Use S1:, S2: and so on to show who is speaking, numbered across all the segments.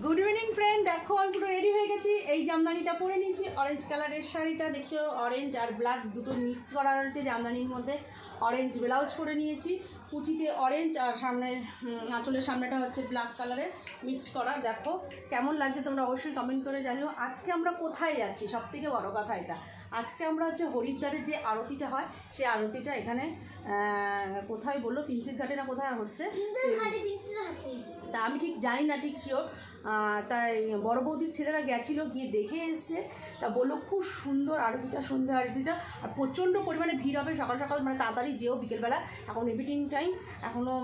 S1: Good evening friend, দেখো আমি পুরো রেডি হয়ে গেছি। এই জামদানিটা পরে নিয়েছি, অরেঞ্জ কালারের শাড়িটা দেখছো, অরেঞ্জ আর ব্ল্যাক দুটো মিক্স করা রয়েছে জামদানির মধ্যে। অরেঞ্জ ব্লাউজ পরে নিয়েছি, কুচিতে অরেঞ্জ আর সামনের আঁচলের সামনেটা হচ্ছে ব্ল্যাক কালারের মিক্স করা। দেখো কেমন লাগছে তোমরা অবশ্যই কমেন্ট করে জানিও। আজকে আমরা কোথায় যাচ্ছি, সব থেকে বড়ো কথা এটা, আজকে আমরা হচ্ছে হরিদ্বারের যে আরতিটা হয় সেই আরতিটা এখানে কোথায় বললো, প্রিন্সেস ঘাটে না কোথায় হচ্ছে, তা আমি ঠিক জানি না ঠিক শিওর। তাই বড় বৌদির ছেলেরা গেছিলো, গিয়ে দেখে এসছে, তা বললো খুব সুন্দর আরতিটা, সন্ধ্যা আরতিটা, আর প্রচণ্ড পরিমাণে ভিড় হবে সকাল সকাল, মানে তাড়াতাড়ি যেও বিকেলবেলা, এখন এভিনিং টাইম, এখনও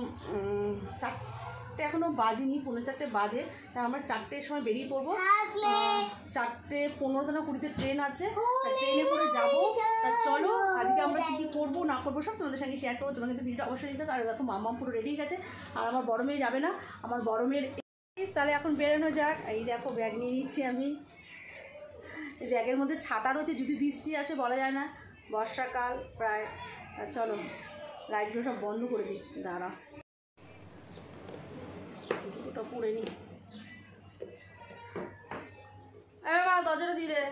S1: 4টে এখনও বাজেনি, 4:45 বাজে, তাই আমরা 4টের সময় বেরিয়ে পড়বো। 4:15 না 20 ট্রেন আছে, ট্রেনে করে যাবো। তা চলো আজকে আমরা কী কী করবো না করবো সব তোমাদের সঙ্গে শেয়ার করবো। তোমার কিন্তু ভিডিওটা অবশ্যই দিতে হবে। আর দেখো মাম্মা পুরো রেডি গেছে, আর আমার বড় মেয়ে যাবে না, আমার বড় মেয়ের। তাহলে এখন বেরোনো যাক। এই দেখো ব্যাগ নিয়ে নিচ্ছি আমি, এই ব্যাগের মধ্যে ছাতা রয়েছে, যদি বৃষ্টি আসে বলা যায় না, বর্ষাকাল প্রায়। চলো লাইটগুলো সব বন্ধ করে দিই, দাঁড়া জুতোটা পরে নিই। মা দরজাটা দিয়ে দে।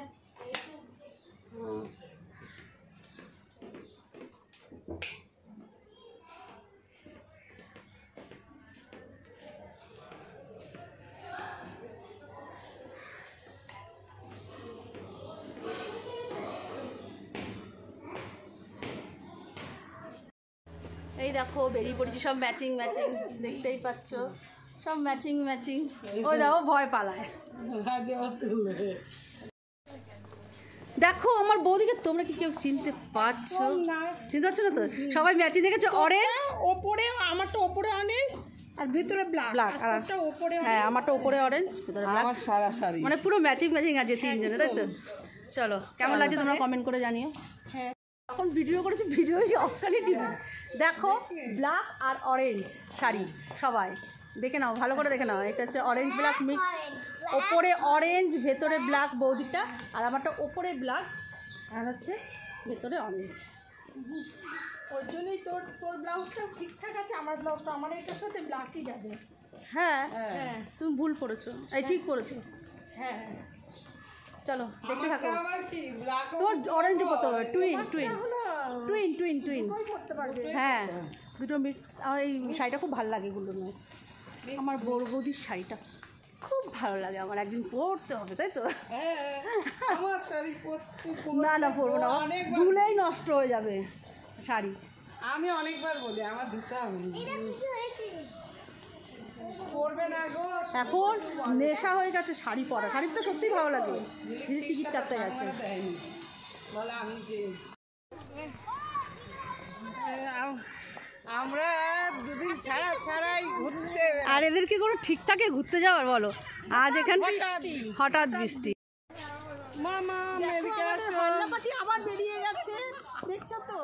S1: এই দেখো বেরিয়ে পড়েছি, সব ম্যাচিং ম্যাচিং, দেখতেই পাচ্ছ সব ম্যাচিং ম্যাচিং। ওই দেখো ভয় পালায়। দেখো আমার বৌদিকে তোমরা কি কেউ চিনতে পারছো? চিনতে পারছো না তো? সবাই ম্যাচিং দেখেছো, অরেঞ্জ
S2: ওপরে, আমারটা ওপরে অরেঞ্জ আর ভিতরে ব্ল্যাক, আর ওপরে,
S1: হ্যাঁ আমারটা ওপরে অরেঞ্জ ভিতরে ব্ল্যাক, মানে পুরো ম্যাচিং ম্যাচিং আছে তিনজনে, তাই তো? চলো কেমন লাগছে তোমরা কমেন্ট করে জানিও।
S2: হ্যাঁ
S1: এখন ভিডিও করেছি, ভিডিও অপশানই টিভি। দেখো ব্ল্যাক আর অরেঞ্জ শাড়ি, সবাই দেখে নাও, ভালো করে দেখে নাও। এটা হচ্ছে অরেঞ্জ ব্ল্যাক মিক্স, ওপরে অরেঞ্জ ভেতরে ব্ল্যাক বৌদিটা, আর আমারটা ওপরে ব্ল্যাক আর হচ্ছে ভেতরে অরেঞ্জ।
S2: ওই জন্যই তোর ব্লাউজটাও ঠিকঠাক আছে, আমার ব্লাউজটা আমার এটার সাথে ব্ল্যাকই যাবে।
S1: হ্যাঁ
S2: হ্যাঁ
S1: তুমি ভুল করেছো, এই ঠিক করেছো।
S2: হ্যাঁ
S1: চলো দেখতে থাকো। তোমার অরেঞ্জ কত হবে? Twin twin twin twin twin
S2: করতে পারবে।
S1: হ্যাঁ দুটো মিক্সড। আমার এই শাড়িটা খুব ভালো লাগে, এগুলো নয়, আমার বড় বৌদির শাড়িটা খুব ভালো লাগে আমার, একদিন পরতে হবে, তাই তো? না না পরবো না, ধুলেই নষ্ট হয়ে যাবে শাড়ি।
S2: আমি অনেকবার বলি আমার ধুতে হবে, পরবে না গো।
S1: এখন নেশা হয়ে গেছে শাড়ি পরা, শাড়ির তো সত্যিই ভালো লাগে, টিকিট কাটতে গেছে।
S2: বলে আমি যে আমরা দুদিন ছাড়াই ঘুরতে,
S1: আর এদের কি কোনো ঠিক থাকে ঘুরতে যাওয়ার বলো? আজ এখানে হঠাৎ বৃষ্টি।
S2: মামা এদিকে আসো, হল্লাপাটি আবার বেরিয়ে গেছে, দেখছো তো?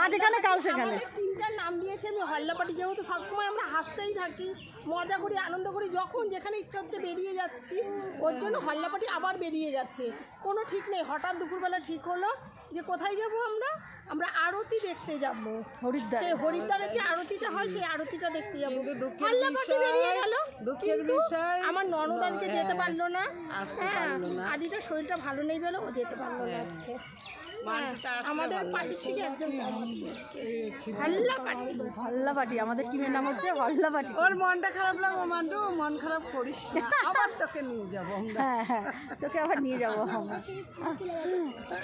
S1: আজ এখানে কাল সেখানে,
S2: তিনটার নাম দিয়েছে। আমি হল্লাপাটি যাবো, তো সবসময় আমরা হাসতেই থাকি, মজা করি, আনন্দ করি, যখন যেখানে ইচ্ছা হচ্ছে বেরিয়ে যাচ্ছি। ওর জন্য হল্লাপাটি আবার বেরিয়ে যাচ্ছে, কোনো ঠিক নেই। হঠাৎ দুপুরবেলা ঠিক হলো যে কোথায় যাব, আমরা আরতি দেখতে যাব,
S1: হরিদ্বার।
S2: হরিদ্বারের যে আরতিটা হয় সেই আরতিটা দেখতে যাবো। হল্লাপাটি বেরিয়ে গেল, কিন্তু আমার ননদ আজকে যেতে পারলো না। হ্যাঁ আদিটার শরীরটা ভালো নেই বলে ও যেতে পারলো না আজকে। আমাদের পার্টির থেকে একজন
S1: হল্লাপাটি, আমাদের টিমের নাম হচ্ছে হল্লাপাটি।
S2: ওর মনটা খারাপ লাগবে, মান্টু মন খারাপ করিস না, আবার তোকে নিয়ে যাবো।
S1: হ্যাঁ হ্যাঁ তোকে আবার নিয়ে যাবো।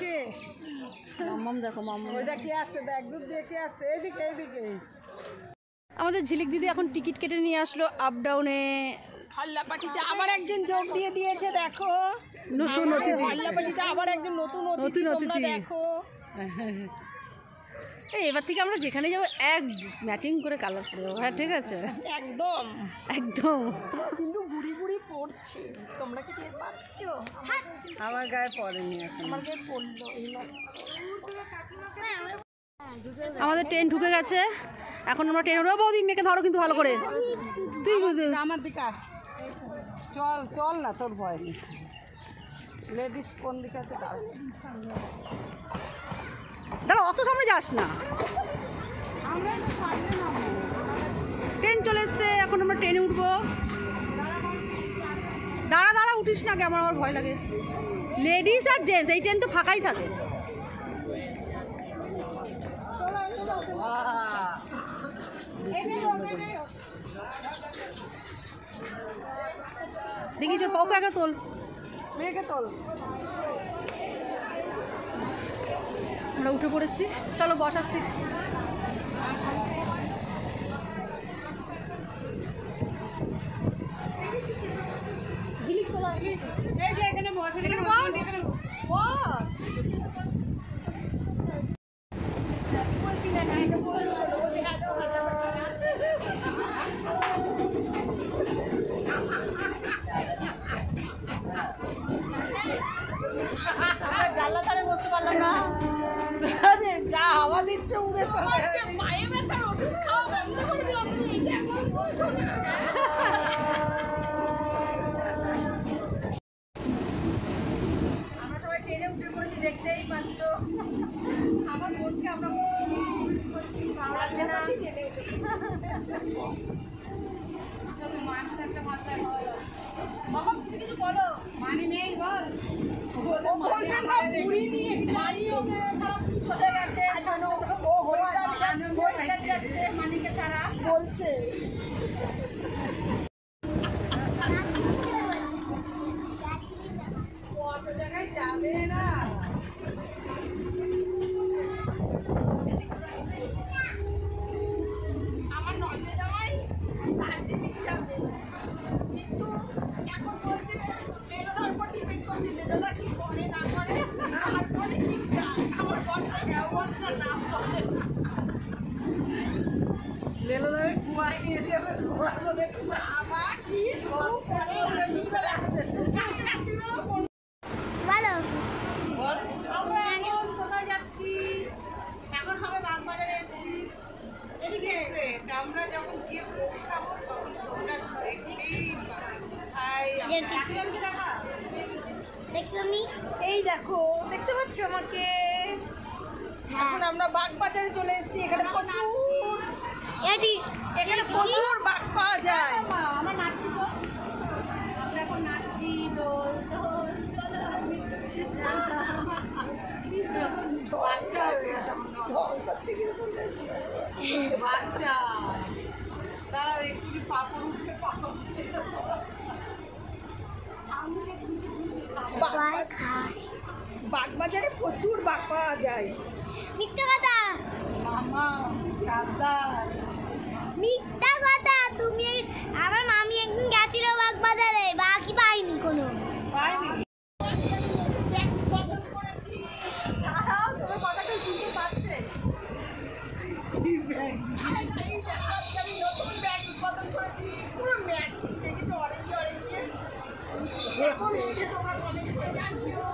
S2: কে
S1: মাম্মাম দেখো, মাম্মাম
S2: ওইটা কে আছে, দেখ দুধ দিয়ে কে আছে, এদিকে এদিকে।
S1: আমাদের ঝিলিক দিদি এখন টিকিট কেটে নিয়ে আসলো আপ ডাউনে।
S2: হল্লাপাটিতে আবার একজন যোগ দিয়ে দিয়েছে, দেখো
S1: নতুন অতিথি।
S2: হল্লাপাটিতে আবার একজন নতুন অতিথি দেখো।
S1: এই এবার থেকে আমরা যেখানে যাবো এক ম্যাচিং করে কালার করে যাবো। হ্যাঁ ঠিক আছে,
S2: একদম
S1: একদম।
S2: কিন্তু গুড়ি গুড়ি পড়ছে, তোমরা কি টের পাচ্ছ?
S1: আমার গায়ে পড়েনি,
S2: আমার গায়ে পড়লো।
S1: আমাদের ট্রেন ঢুকে গেছে, এখন আমরা ট্রেন উঠবো। বৌদি মেয়েকে ধরো কিন্তু ভালো করে, তুই
S2: আমার দিকে চল চল না, তোর ভয় নেই। লেডিস কোন দিকে আছে?
S1: দাঁড়া অত সামনে যাস না, ট্রেন চলে এসছে, এখন আমরা ট্রেনে উঠবো। দাঁড়া দাঁড়া উঠিস না, কে আমার ভয় লাগে। লেডিস আর জেন্টস এই ট্রেন তো ফাঁকাই থাকে। দেখি চল পাও একা তোল,
S2: মেয়েকে তোল।
S1: আমরা উঠে পড়েছি, চলো বসার সিট।
S2: এখানে বস, এখানে
S1: জানলা ধারে বসতে পারলাম না,
S2: যা হাওয়া দিচ্ছে উড়ে চলে।
S1: পায়ে ব্যথার ওষুধ খাওয়া বন্ধ করে দিলাম, তুমি এটা এখন বলছো না। আমরা সবাই ট্রেনে উঠে পড়েছি, দেখতেই পাচ্ছ। আমার বোনকে আমরা মিস করছি, ভালো লাগছে না। বাবা তুমি কিছু বলো।
S2: মানি নেই বল।
S1: চলে গেছে,
S2: ও হরিদ্বার
S1: যাচ্ছে মানিকে ছাড়া
S2: বলছে। কত জায়গায় যাবে না। আমার নন্দে জামাই দার্জিলিং যাবে, কিন্তু এখন বলছে লেলোদার উপর ডিপেন্ড করছে, লেলোদা কি করে না করে। তারপরে ঠিক যায়, আমার বড়টা ব্যবহারটা না বলে লেলোদারে ঘুমাই নিয়ে যাবে, ঘোরানো দেখবে আবার কি সব করে রাত্রিবেলা কোন
S3: ভালো
S2: বল।
S1: আমরা এখন কোথায় যাচ্ছি? এখন সবাই বাগবাজারে এসেছি।
S2: এদিকে আমরা যখন গিয়ে পৌঁছাবো তখন তোমরা দেখতেই পাবে। ভাই
S1: কাকিমাকে দেখা,
S3: দেখছো আমি?
S2: এই দেখো, দেখতে পাচ্ছ আমাকে? এখন আমরা বাগবাজারে চলে এসেছি। এখানে প্রচুর বাঘ পাওয়া যায়।
S1: আমরা নাচছি তো, আমরা এখন নাচছি। দোল দোল
S2: বাচ্চা হয়ে গেছে, ঢল করছে কিরকম বাচ্চা। দাঁড়াও একটু পাপড় উঠতে বাগবাজারে প্রচুর বাঘ পাওয়া যায়।
S3: মিথ্যা কথা,
S2: মামা সাবধান।
S3: মিথ্যা কথা। তুমি আমার মামি একদিন গেছিল বাগবাজারে, বাকি পাইনি কোনো।
S2: পাইনি। ব্যাগ বদল করেছি।
S1: দাঁড়াও, তোমার কথা কেউ শুনতে পাচ্ছে?
S2: কি ব্যাগ? এই দেখো, আজকে আমি নতুন ব্যাগ বদল করেছি। পুরো ম্যাচিং, দেখেছো? অরেঞ্জ অরেঞ্জে। এখন উঠে তোমরা কমেন্টে জানিও।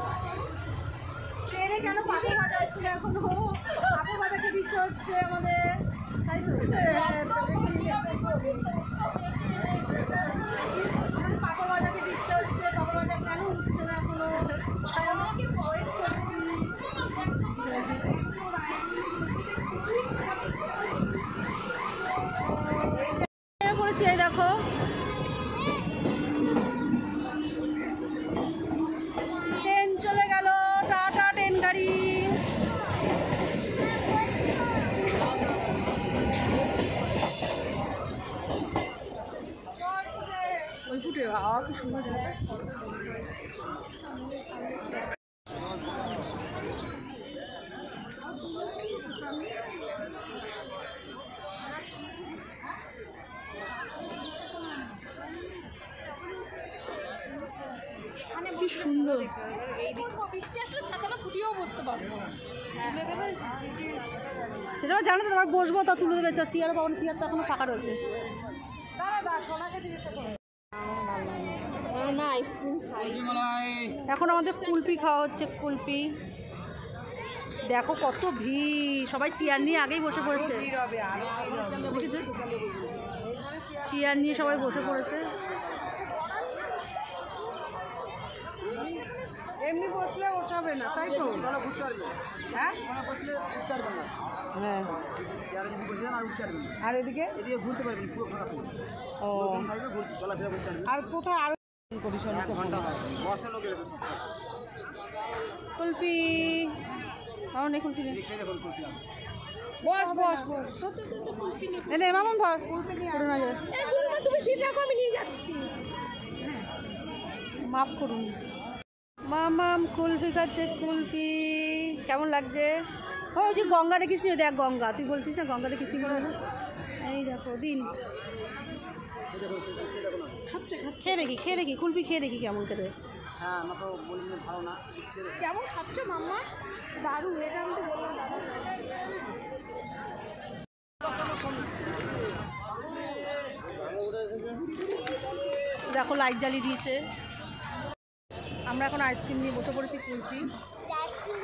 S1: ট্রেনে কেন পাপড় ভাজা এসছে এখনো? পাপড় ভাজা খেতে ইচ্ছে হচ্ছে আমাদের, তাই তো? আমাদের পাপড় ভাজা খেতে ইচ্ছে হচ্ছে, পাপড় ভাজা কেন উঠছে না এখনো? তাই আমাকে ওয়েট করছি। পড়েছি, এই দেখো ট্রেন চলে গেল, টাটা ট্রেন গাড়ি। ওই ফুটে বাবা কি সুন্দর জায়গা। কি সুন্দর।
S2: বৃষ্টি আসলে ছাতাটা ফুটিয়েও বসতে পারবো।
S1: সেটাও জানো তো, তোমার বসবো তা তুলে দেবে, তো চেয়ার পাবো না, চেয়ার তো এখনো ফাঁকা রয়েছে।
S2: দাঁড়া সোনাকে জিজ্ঞাসা করো না, আইসক্রিম খাই।
S1: এখন আমাদের কুলপি খাওয়া হচ্ছে, কুলপি। দেখো কত ভিড়, সবাই চেয়ার নিয়ে আগেই বসে পড়েছে। দেখেছো? চেয়ার নিয়ে সবাই বসে পড়েছে।
S2: এমনি বসলে ওঠাবে না, তাই তো? হ্যাঁ হ্যাঁ। আর এদিকে
S4: ঘুরতে পারবেন পুরো ফাঁকা থাকবে।
S2: ও
S4: চলাফেরা করতে পারবেন।
S2: আর কোথায়
S1: কুলফি মামন নেই, কুলফি নেই।
S2: বস বস বস
S1: এনে মামন ধর পুরো না যায়।
S2: তুমি সিট রাখো, আমি নিয়ে যাচ্ছি।
S1: মাফ করুন। মামাম কুলফি খাচ্ছে, কুলফি কেমন লাগছে? ওই যে গঙ্গা দেখিস নি, দেখ গঙ্গা, তুই বলছিস না গঙ্গা দেখিস নি? এই দেখো দিন
S2: খাচ্ছে খাচ্ছে
S1: খেয়ে দেখি কুলফি খেয়ে দেখি কেমন খেতে।
S4: হ্যাঁ না তো বলি ভালো না।
S2: কেমন খাচ্ছে মাম্মা? দারুণ, এটা আমি তো বললাম দারুণ।
S1: দেখো লাইট জ্বালিয়ে দিয়েছে। আমরা এখন আইসক্রিম নিয়ে বসে পড়েছি। কুলফি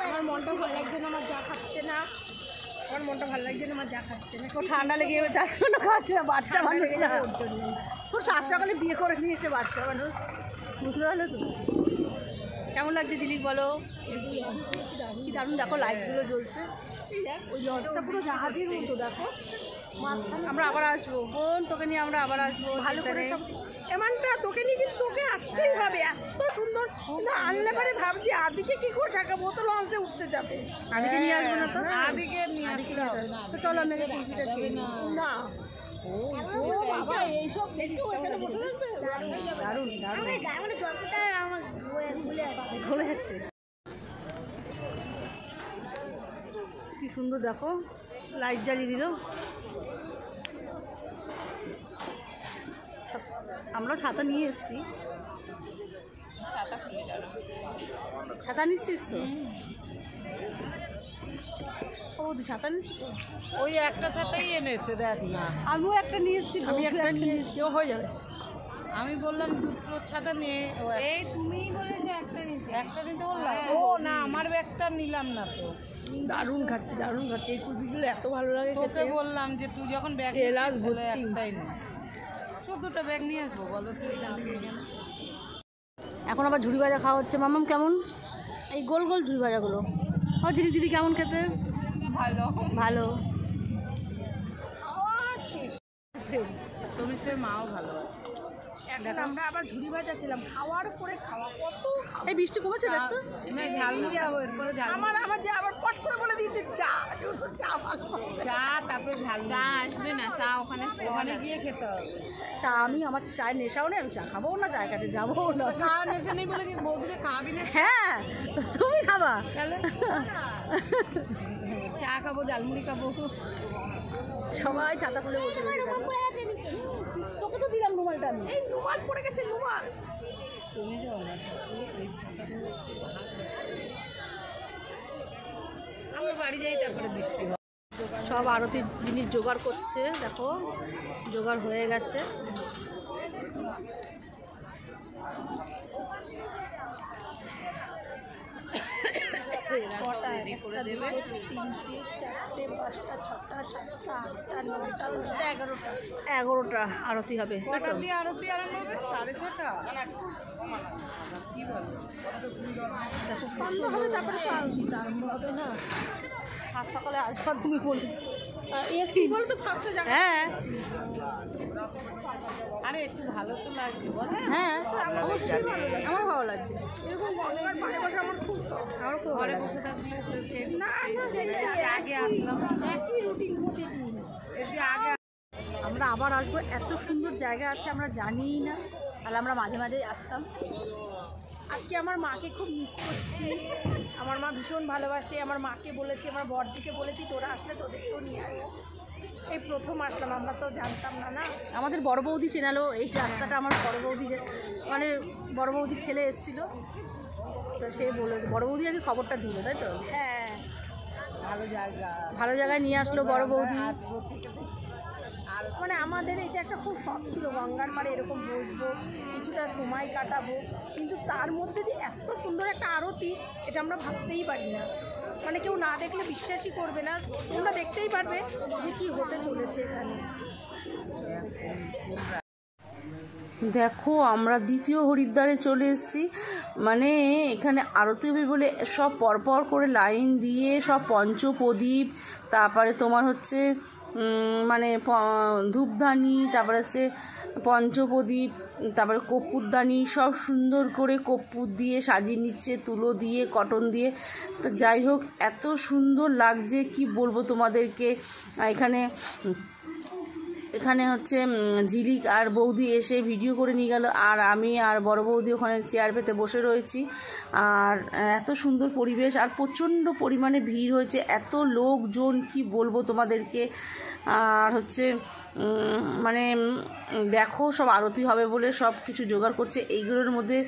S2: আমার মনটা ভালো লাগছে না, আমার যা খাচ্ছে না। আমার মনটা ভালো লাগছে না, আমার যা খাচ্ছে না।
S1: ও ঠান্ডা লেগে যাচ্ছে না, খাচ্ছে না, বাচ্চা মানুষ খুব সাত সকালে বিয়ে করে নিয়েছে বাচ্চা মানুষ, বুঝতে পারলে তো? কেমন লাগছে ঝিলিক বলো? কি দারুণ, দেখো লাইটগুলো জ্বলছে। ওই লঞ্চটা পুরো জাহাজের মতো, দেখো মাঝখানে। আমরা আবার আসবো বোন, তোকে নিয়ে আমরা আবার আসবো ভালো করে।
S2: এমনটা তোকে নিয়ে কিন্তু তোকে আসতেই হবে, এত সুন্দর। কিন্তু আনলে পরে ভাবছি আদিকে কি করে ঠেকাবো, তো লঞ্চে উঠতে যাবে।
S1: আদিকে নিয়ে আসবো না তো?
S2: আদিকে নিয়ে আসতে হবে
S1: তো চলো আমি কুলফিটা খেয়ে নিই।
S2: না। ও বাবা, এইসব দেখি ওখানে বসে থাকবে।
S1: দারুণ দারুণ
S3: মানে যতটা আমার
S1: গলে যাচ্ছে। কি সুন্দর দেখো, লাইট জ্বালিয়ে দিল। আমরা ছাতা নিয়ে এসেছি। ছাতা নিচ্ছিস তো? ও তুই ছাতা নিচ্ছিস?
S2: ওই একটা ছাতাই এনেছে, দেখ না।
S1: আমিও একটা নিয়ে এসেছি,
S2: আমি একটা নিয়ে এসেছি, ও হয়ে যাবে।
S5: আমি বললাম দুটো ছাতা নিয়ে,
S2: এই তুমিই বলেছো একটা নিচে,
S5: একটা নিতে বললাম। ও না, আমার ব্যাগটা নিলাম না তো।
S2: দারুণ খাচ্ছে দারুণ খাচ্ছে। এই কুলফিগুলো এত ভালো লাগে
S5: তোকে
S2: খেতে।
S5: বললাম যে তুই যখন ব্যাগ
S2: এলাচ
S5: বলে
S2: ভর্তি।
S5: একটাই নে, 14টা ব্যাগ নিয়ে আসবো বলো তুই এখান থেকে এখানে।
S1: এখন আবার ঝুড়ি ভাজা খাওয়া হচ্ছে। মামাম কেমন এই গোল গোল ঝুড়ি ভাজাগুলো? ও ঝিলি দিদি কেমন খেতে?
S5: ভালো
S1: ভালো।
S5: তুমি তো মাও ভালো আছে।
S2: এখন আমরা আবার ঝুড়ি ভাজা খেলাম, খাওয়ার পরে খাওয়া কত খাওয়া।
S1: এই বৃষ্টি কমেছে দেখতো?
S5: না ঝাল নিয়ে যাবো, এরপরে ঝাল
S2: আমার যে আবার পট করে বলে দিয়েছে চা, যেহেতু চা ভালো।
S5: চা, তারপরে ঝাল চা আসবে না, চা ওখানে ওখানে গিয়ে খেতে হবে।
S1: চা আমি আমার চায়ের নেশাও নেই, আমি চা খাবো না, চায়ের কাছে যাবো না।
S5: খাওয়ার নেশা নেই বলে কি বৌদিকে খাওয়াবি না?
S1: হ্যাঁ তুমি খাবা?
S5: চা খাবো, ঝালমুড়ি খাবো।
S1: সবাই ছাতা খুলে বসে রয়েছে।
S3: পড়ে আছে নিচে।
S1: তোকে তো দিলাম রুমালটা আমি।
S2: এই রুমাল পড়ে গেছে, রুমাল।
S5: তুমি যাও না, এই ছাতাগুলো আমরা বাড়ি যাই, তারপরে বৃষ্টি হয়।
S1: সব আরতির জিনিস জোগাড় করছে, দেখো জোগাড় হয়ে গেছে।
S5: রেডি করে দেবে।
S1: 11টা আরতি হবে, তাই তো?
S5: আরতি আরম্ভ হবে 6:30। কি বলো?
S1: সাত সকালে আসবা তুমি বলেছো।
S2: এসি বলে তো ফার্স্টে যাবে।
S1: হ্যাঁ
S5: আরে একটু ভালো তো লাগবে বল।
S1: হ্যাঁ অবশ্যই আমার ভালো লাগছে।
S2: এরকম গঙ্গার পাড়ে বসে আমার খুব শখ।
S1: আমার খুব ভালো
S5: ঘরে
S1: লাগছে।
S5: বসে থাকলে তো সেই
S2: না
S5: আগে আসলাম,
S2: একই রুটিন প্রতিদিন।
S5: এই যে আগে
S1: আমরা আবার আসবো, এত সুন্দর জায়গা আছে আমরা জানিই না, তাহলে আমরা মাঝে মাঝেই আসতাম।
S2: আজকে আমার মাকে খুব মিস করছি। আমার মা ভীষণ ভালোবাসে। আমার মাকে বলেছি, আমার বড়দিকে বলেছি তোরা আসলে তোদেরকেও নিয়ে আসবো। এই প্রথম আসলাম, আমরা তো জানতাম না। না
S1: আমাদের বড় বৌদি চেনালো এই রাস্তাটা, আমার বড় বৌদি মানে বড় বৌদির ছেলে এসেছিল, তো সে বলে বড় বৌদি আগে খবরটা দিল, তাই তো?
S2: হ্যাঁ,
S5: ভালো জায়গা
S1: ভালো জায়গায় নিয়ে আসলো বড় বৌদি।
S5: আসবো থেকে আর
S2: মানে আমাদের এটা একটা খুব শখ ছিল, গঙ্গার পাড়ে এরকম বসবো, কিছুটা সময় কাটাবো। কিন্তু তার মধ্যে যে এত সুন্দর একটা আরতি, এটা আমরা ভাবতেই পারি না। মানে কেউ না দেখলে বিশ্বাসই করবে না। তোমরা দেখতেই পারবে যে কী হতে চলেছে এখানে।
S1: দেখো আমরা দ্বিতীয় হরিদ্বারে চলে এসেছি। মানে এখানে আরতি হবে বলে সব পরপর করে লাইন দিয়ে সব পঞ্চপ্রদীপ, তারপরে তোমার হচ্ছে মানে ধূপধানি, তারপরে হচ্ছে পঞ্চপ্রদীপ, তারপরে কর্পূরদানি সব সুন্দর করে কর্পূর দিয়ে সাজিয়ে নিচ্ছে, তুলো দিয়ে, কটন দিয়ে। তো যাই হোক, এত সুন্দর লাগছে কি বলবো তোমাদেরকে। এখানে হচ্ছে ঝিলিক আর বৌদি এসে ভিডিও করে নিয়ে গেল, আর আমি আর বড় বৌদি ওখানে চেয়ার পেতে বসে রয়েছি। আর এত সুন্দর পরিবেশ, আর প্রচণ্ড পরিমাণে ভিড় হয়েছে, এত লোকজন কি বলবো তোমাদেরকে। আর হচ্ছে মানে দেখো, সব আরতি হবে বলে সব কিছু জোগাড় করছে। এইগুলোর মধ্যে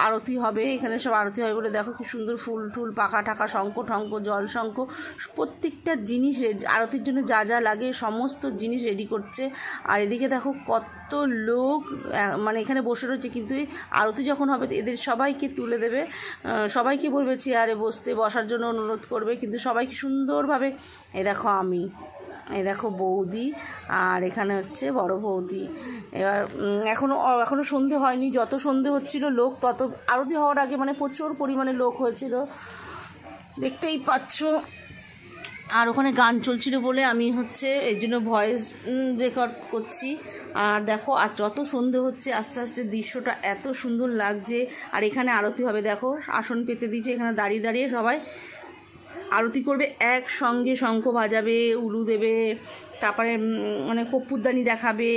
S1: আরতি হবে, এখানে সব আরতি হবে বলে দেখো কি সুন্দর ফুল টুল, পাখা টাকা, শঙ্খ টঙ্ক, জল শঙ্খ, প্রত্যেকটা জিনিস আরতির জন্য যা যা লাগে সমস্ত জিনিস রেডি করছে। আর এদিকে দেখো কত লোক মানে এখানে বসে রয়েছে, কিন্তু আরতি যখন হবে এদের সবাইকে তুলে দেবে, সবাইকে বলবে চেয়ারে বসার জন্য অনুরোধ করবে, কিন্তু সবাইকে সুন্দরভাবে। এই দেখো বৌদি, আর এখানে হচ্ছে বড় বৌদি। এবার এখনো সন্ধে হয়নি, যত সন্ধে হচ্ছিল লোক তত, আরতি হওয়ার আগে মানে প্রচুর পরিমাণে লোক হয়েছিল, দেখতেই পাচ্ছ। আর ওখানে গান চলছিল বলে আমি হচ্ছে এই জন্য ভয়েস রেকর্ড করছি। আর দেখো, আর যত সন্ধে হচ্ছে আস্তে আস্তে দৃশ্যটা এত সুন্দর লাগছে। আর এখানে আরতি হবে, দেখো আসন পেতে দিয়েছে, এখানে দাঁড়িয়ে দাঁড়িয়ে সবাই আরতি করবে, একসঙ্গে শঙ্খ বাজাবে, উলু দেবে, তারপরে মানে কর্পূরদানি দেখাবে,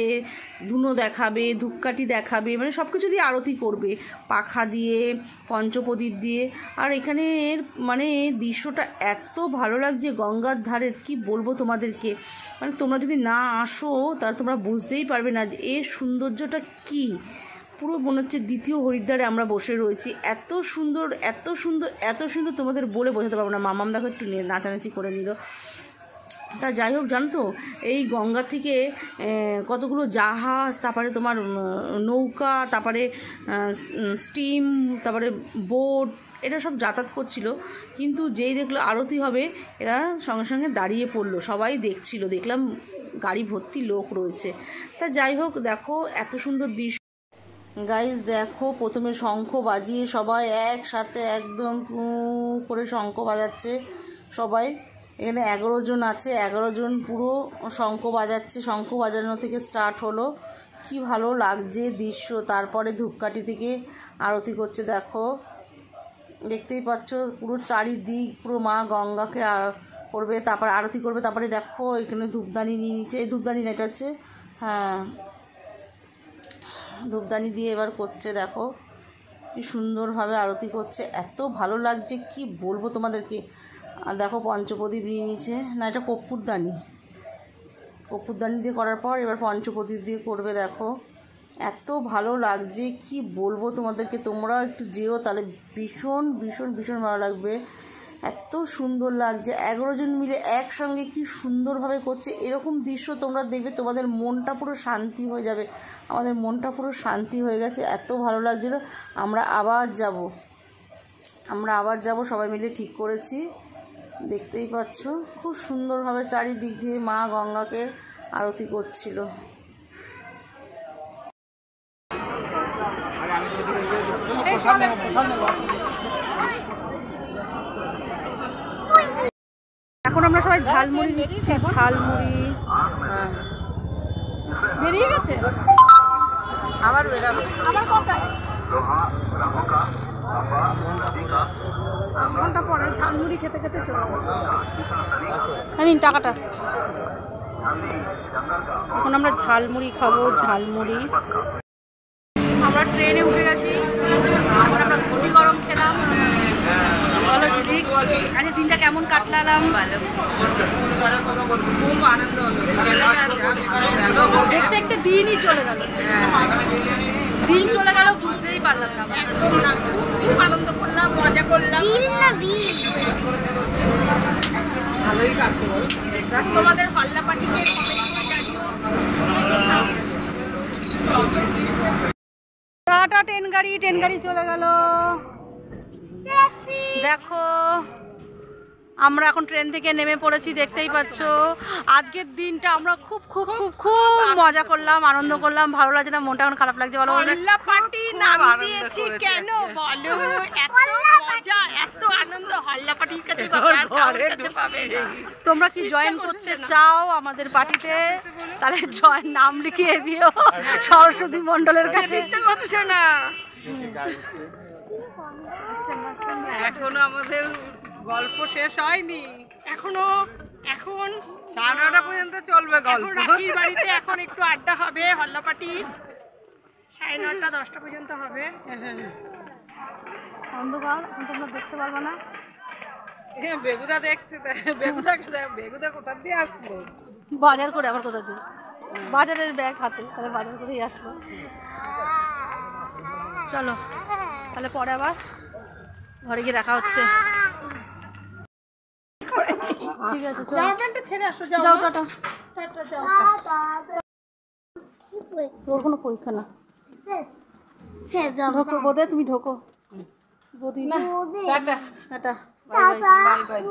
S1: ধুনো দেখাবে, ধূপকাঠি দেখাবে, মানে সব কিছু দিয়ে আরতি করবে, পাখা দিয়ে, পঞ্চপ্রদীপ দিয়ে। আর এখানের মানে দৃশ্যটা এত ভালো লাগছে গঙ্গার ধারে, কি বলবো তোমাদেরকে। মানে তোমরা যদি না আসো তাহলে তোমরা বুঝতেই পারবে না যে এর সৌন্দর্যটা কী। পুরো মনে হচ্ছে দ্বিতীয় হরিদ্বারে আমরা বসে রয়েছি, এত সুন্দর এত সুন্দর এত সুন্দর, তোমাদের বলে বোঝাতে পারবো না। মামাম দেখো একটু নাচানাচি করে নিল। তা যাই হোক, জানো তো এই গঙ্গা থেকে কতগুলো জাহাজ, তারপরে তোমার নৌকা, তারপরে স্টিম, তারপরে বোট, এটা সব যাতায়াত করছিল। কিন্তু যেই দেখলো আরতি হবে এরা সঙ্গে সঙ্গে দাঁড়িয়ে পড়লো, সবাই দেখছিল, দেখলাম গাড়ি ভর্তি লোক রয়েছে। তা যাই হোক, দেখো এত সুন্দর দৃশ্য। গাইজ দেখো, প্রথমে শঙ্খ বাজিয়ে সবাই একসাথে একদম করে শঙ্খ বাজাচ্ছে সবাই। এখানে 11 জন আছে, 11 জন পুরো শঙ্খ বাজাচ্ছে। শঙ্খ বাজানো থেকে স্টার্ট হলো, কি ভালো লাগছে দৃশ্য। তারপরে ধূপকাঠি থেকে আরতি করছে, দেখো দেখতেই পাচ্ছ পুরো চারিদিক, পুরো মা গঙ্গাকে করবে, তারপর আরতি করবে। তারপরে দেখো এখানে ধূপদানি নিয়ে নিচ্ছে, এই ধূপদানি না, এটা হচ্ছে ধূপদানি দিয়ে এবার করছে, দেখো কি সুন্দরভাবে আরতি করছে, এত ভালো লাগছে কি বলবো তোমাদেরকে। আর দেখো পঞ্চপ্রদীপ নিয়ে নিচ্ছে, না এটা কর্পূরদানি দিয়ে করার পর এবার পঞ্চপ্রদীপ দিয়ে করবে। দেখো এত ভালো লাগছে কি বলবো তোমাদেরকে, তোমরা একটু যেও তাহলে ভীষণ ভীষণ ভীষণ ভালো লাগবে। এত সুন্দর লাগছে, 11 জন মিলে একসঙ্গে কি সুন্দরভাবে করছে। এরকম দৃশ্য তোমরা দেখবে, তোমাদের মনটা পুরো শান্তি হয়ে যাবে। আমাদের মনটা পুরো শান্তি হয়ে গেছে, এত ভালো লাগছিল। আমরা আবার যাব সবাই মিলে ঠিক করেছি। দেখতেই পাচ্ছ খুব সুন্দরভাবে চারিদিক দিয়ে মা গঙ্গাকে আরতি করছিল। এখন আমরা সবাই ঝালমুড়ি নিচ্ছি, ঝালমুড়ি বেরিয়ে গেছে, আবার বেরাবে, আবার কটায় ঘন্টা পরে ঝালমুড়ি খেতে খেতে চলে গেছে। টাকাটা এখন আমরা ঝালমুড়ি খাবো, ঝালমুড়ি। আমরা ট্রেনে উঠে গেছি, এখন আমরা ঘটি গরম খেলাম। বলো ঝিলিক, আজকে দিনটা কেমন কাটলাম? ভালো, খুব আনন্দ হলো। দেখতে দেখতে দিনই চলে গেল, দিন চলে গেল বুঝতেই পারলাম না। খুব আনন্দ করলাম, মজা করলাম, ভালোই কাটলো। তোমাদের হল্লা পার্টিকে টাটা। ট্রেন গাড়ি চলে গেল। দেখো আমরা এখন ট্রেন থেকে নেমে পড়েছি, দেখতেই পাচ্ছ। আজকের দিনটা আমরা খুব খুব খুব খুব মজা করলাম, আনন্দ করলাম। ভালো লাগছে না? মনটা এখন খারাপ লাগছে বলো?
S2: হল্লাপাটি নাম দিয়েছি কেন বলো? এত মজা, এত আনন্দ হল্লাপাটির কাছে পাবে, আর কারোর কাছে পাবে না।
S1: তোমরা কি জয়েন করতে চাও আমাদের পার্টিতে? তাহলে জয়েন নাম লিখিয়ে দিও সরস্বতী মণ্ডলের কাছে।
S2: ইচ্ছা করছে না, এখনো আমাদের গল্প শেষ হয়নি। এখন 9:30 পর্যন্ত চলবে গল্প। রাখির বাড়িতে এখন একটু আড্ডা হবে হল্লাপাটির, 9:30 10টা পর্যন্ত হবে।
S1: অন্ধকার, এখন তোমরা দেখতে পারবে না।
S2: বেগুদা দেখছে, বেগুদা কোথা দিয়ে আসলো?
S1: বাজার করে আবার কোথা দিয়ে? বাজারের ব্যাগ হাতে, তাহলে বাজার করেই আসলো। চলো তাহলে পরে আবার ঘরে গিয়ে দেখা হচ্ছে। ঠিক আছে, চলো।
S2: জামা প্যান্টটা ছেড়ে আসো, যাও
S1: যাও,
S2: মা।
S1: টাটা।
S2: টাটা, যাও।
S1: তোর কোনো পরীক্ষা না।
S3: শেষ
S1: ঢোকো বোধে, তুমি ঢোকো। বদি না,
S2: tata.
S1: Tata.
S2: Bye bye.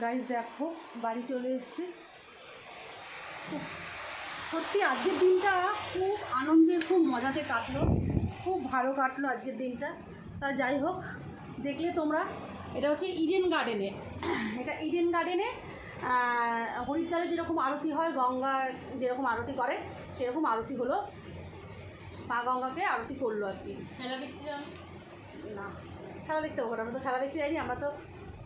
S1: Guys দেখো বাড়ি চলে এসেছি। সত্যি আজকের দিনটা খুব আনন্দের, খুব মজাতে কাটলো, খুব ভালো কাটলো আজকের দিনটা। তা যাই হোক, দেখলে তোমরা, এটা হচ্ছে ইডেন গার্ডেনে। এটা ইডেন গার্ডেনে হরিদ্বারে যেরকম আরতি হয়, গঙ্গা যেরকম আরতি করে সেরকম আরতি হলো। মা গঙ্গাকে আরতি করলো আর কি।
S2: খেলা দেখতে যাও
S1: না, খেলা দেখতে হবে না, আমরা তো খেলা দেখতে যাইনি, আমরা তো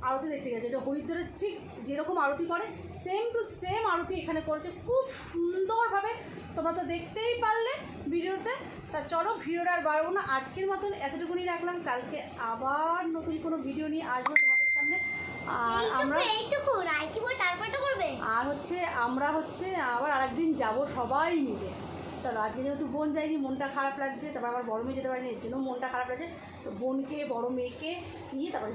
S1: আরতি দেখতে গেছি। এটা হরিদ্বারে ঠিক যেরকম আরতি করে সেম টু সেম আরতি এখানে করেছে, খুব সুন্দরভাবে। তোমরা তো দেখতেই পারলে ভিডিওতে। তা চলো, ভিডিওটা আর বাড়বো না, আজকের মতন এতটুকুনি রাখলাম। কালকে আবার নতুন কোনো ভিডিও নিয়ে আসবো তোমাদের সামনে। আর আমরা আর আমরা আবার আরেকদিন যাব সবাই মিলে। চলো, আজকে যেহেতু বোন যায়নি, মনটা খারাপ লাগছে। তারপর আমার বড় মেয়ে যেতে পারেনি, এর জন্য মনটা খারাপ লাগছে। তো বোনকে, বড় মেয়েকে নিয়ে তারপরে